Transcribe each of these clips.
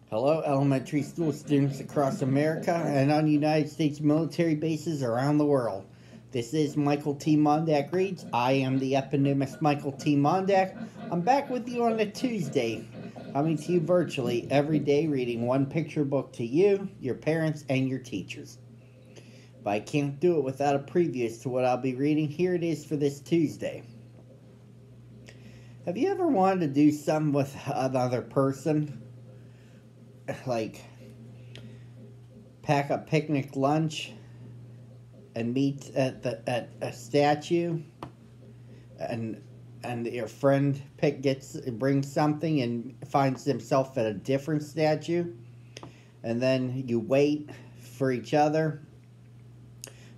Hello, elementary school students across America and on United States military bases around the world. This is Michael T. Mondak Reads. I am the eponymous Michael T. Mondak. I'm back with you on a Tuesday, coming to you virtually every day, reading one picture book to you, your parents, and your teachers. But I can't do it without a preview as to what I'll be reading. Here it is for this Tuesday. Have you ever wanted to do something with another person? Like pack a picnic lunch and meet at a statue, and your friend brings something and finds himself at a different statue, and then you wait for each other,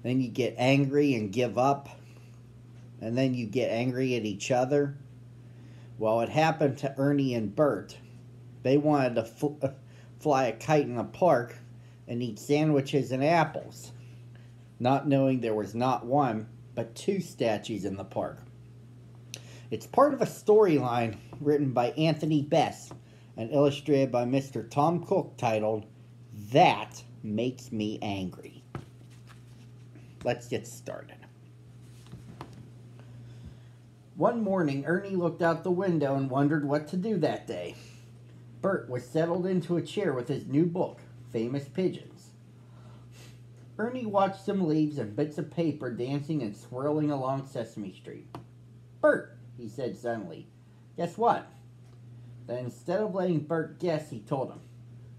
then you get angry and give up, and then you get angry at each other. Well, it happened to Ernie and Bert. They wanted to fly a kite in the park and eat sandwiches and apples, not knowing there was not one, but two statues in the park. It's part of a storyline written by Anthony Best and illustrated by Mr. Tom Cook titled, That Makes Me Angry. Let's get started. One morning, Ernie looked out the window and wondered what to do that day. Bert was settled into a chair with his new book, Famous Pigeons. Ernie watched some leaves and bits of paper dancing and swirling along Sesame Street. "Bert," he said suddenly, "guess what?" Then instead of letting Bert guess, he told him,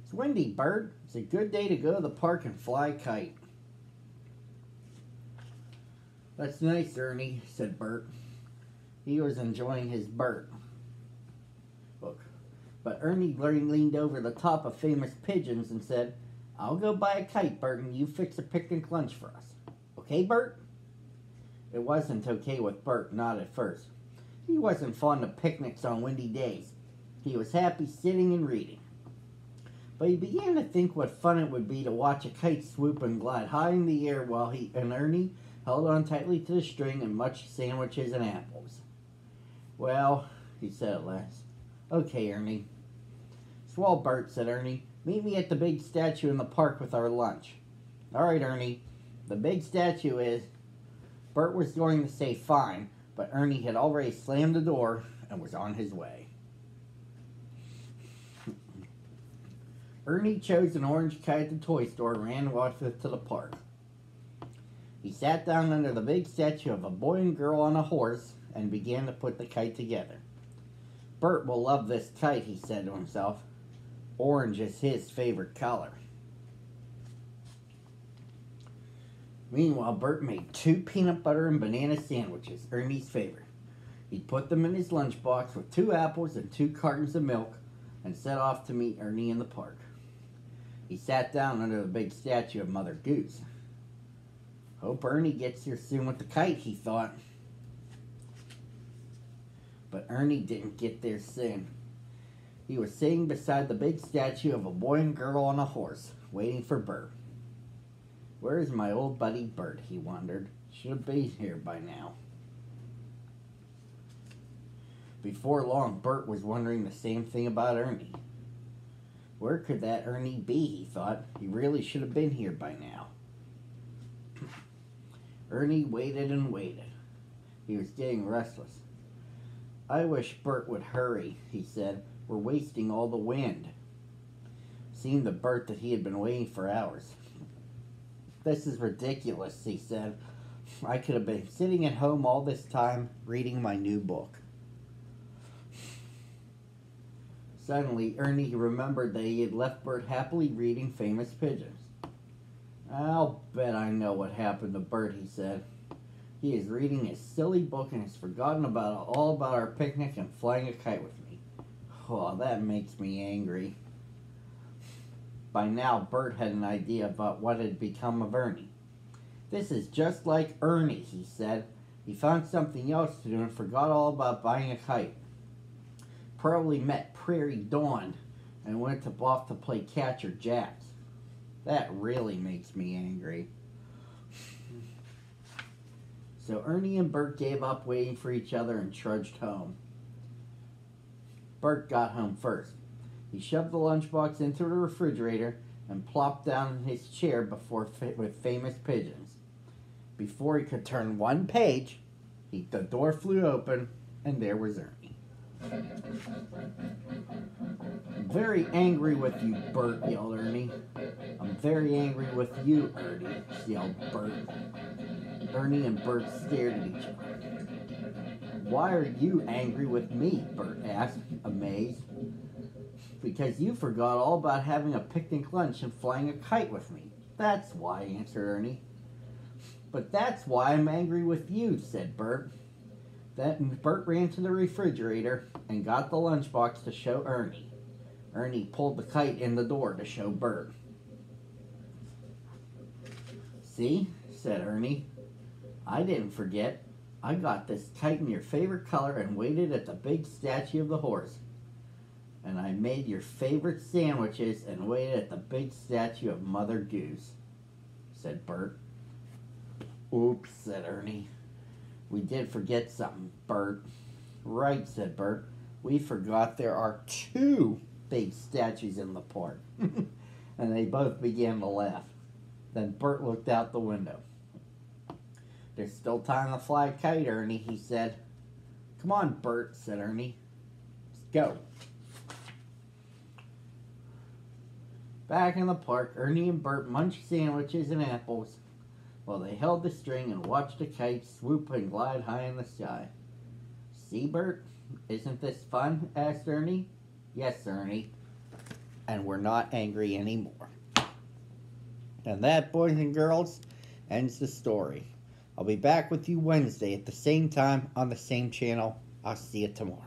"It's windy, Bert. It's a good day to go to the park and fly a kite." "That's nice, Ernie," said Bert. He was enjoying his Bert book. But Ernie leaned over the top of Famous Pigeons and said, "I'll go buy a kite, Bert, and you fix a picnic lunch for us. Okay, Bert?" It wasn't okay with Bert, not at first. He wasn't fond of picnics on windy days. He was happy sitting and reading. But he began to think what fun it would be to watch a kite swoop and glide high in the air while he and Ernie held on tightly to the string and munched sandwiches and apples. "Well," he said at last, "okay, Ernie." "Swell, Bert," said Ernie. "Meet me at the big statue in the park with our lunch." "All right, Ernie. The big statue is..." Bert was going to say fine, but Ernie had already slammed the door and was on his way. Ernie chose an orange kite at the toy store and ran off to the park. He sat down under the big statue of a boy and girl on a horse and began to put the kite together. "Bert will love this kite," he said to himself. "Orange is his favorite color." Meanwhile, Bert made 2 peanut butter and banana sandwiches, Ernie's favorite. He put them in his lunchbox with 2 apples and 2 cartons of milk and set off to meet Ernie in the park. He sat down under the big statue of Mother Goose. "Hope Ernie gets here soon with the kite," he thought. But Ernie didn't get there soon. He was sitting beside the big statue of a boy and girl on a horse, waiting for Bert. "Where is my old buddy Bert?" he wondered. "Should have been here by now." Before long, Bert was wondering the same thing about Ernie. Where could that Ernie be, he thought. He really should have been here by now. Ernie waited and waited. He was getting restless. "I wish Bert would hurry," he said. "We're wasting all the wind." It seemed to Bert that he had been waiting for hours. "This is ridiculous," he said. "I could have been sitting at home all this time reading my new book." Suddenly, Ernie remembered that he had left Bert happily reading Famous Pigeons. "I'll bet I know what happened to Bert," he said. "He is reading his silly book and has forgotten all about our picnic and flying a kite with me. Oh, that makes me angry." By now, Bert had an idea about what had become of Ernie. "This is just like Ernie," he said. "He found something else to do and forgot all about buying a kite. Probably met Prairie Dawn and went off to play catch or jacks. That really makes me angry." So Ernie and Bert gave up waiting for each other and trudged home. Bert got home first. He shoved the lunchbox into the refrigerator and plopped down in his chair with famous pigeons. Before he could turn one page, the door flew open, and there was Ernie. "I'm very angry with you, Bert," yelled Ernie. "I'm very angry with you, Ernie," yelled Bert. Ernie and Bert stared at each other. "Why are you angry with me?" Bert asked, amazed. "Because you forgot all about having a picnic lunch and flying a kite with me. That's why," answered Ernie. "But that's why I'm angry with you," said Bert. Then Bert ran to the refrigerator and got the lunchbox to show Ernie. Ernie pulled the kite in the door to show Bert. "See," said Ernie. "I didn't forget. I got this kite in your favorite color and waited at the big statue of the horse. And I made your favorite sandwiches and waited at the big statue of Mother Goose," said Bert. "Oops," said Ernie. "We did forget something, Bert." "Right," said Bert. "We forgot there are 2 big statues in the park." And they both began to laugh. Then Bert looked out the window. "There's still time to fly a kite, Ernie," he said. "Come on, Bert," said Ernie. "Let's go." Back in the park, Ernie and Bert munched sandwiches and apples while they held the string and watched the kite swoop and glide high in the sky. "See, Bert, isn't this fun?" asked Ernie. "Yes, Ernie. And we're not angry anymore." And that, boys and girls, ends the story. I'll be back with you Wednesday at the same time on the same channel. I'll see you tomorrow.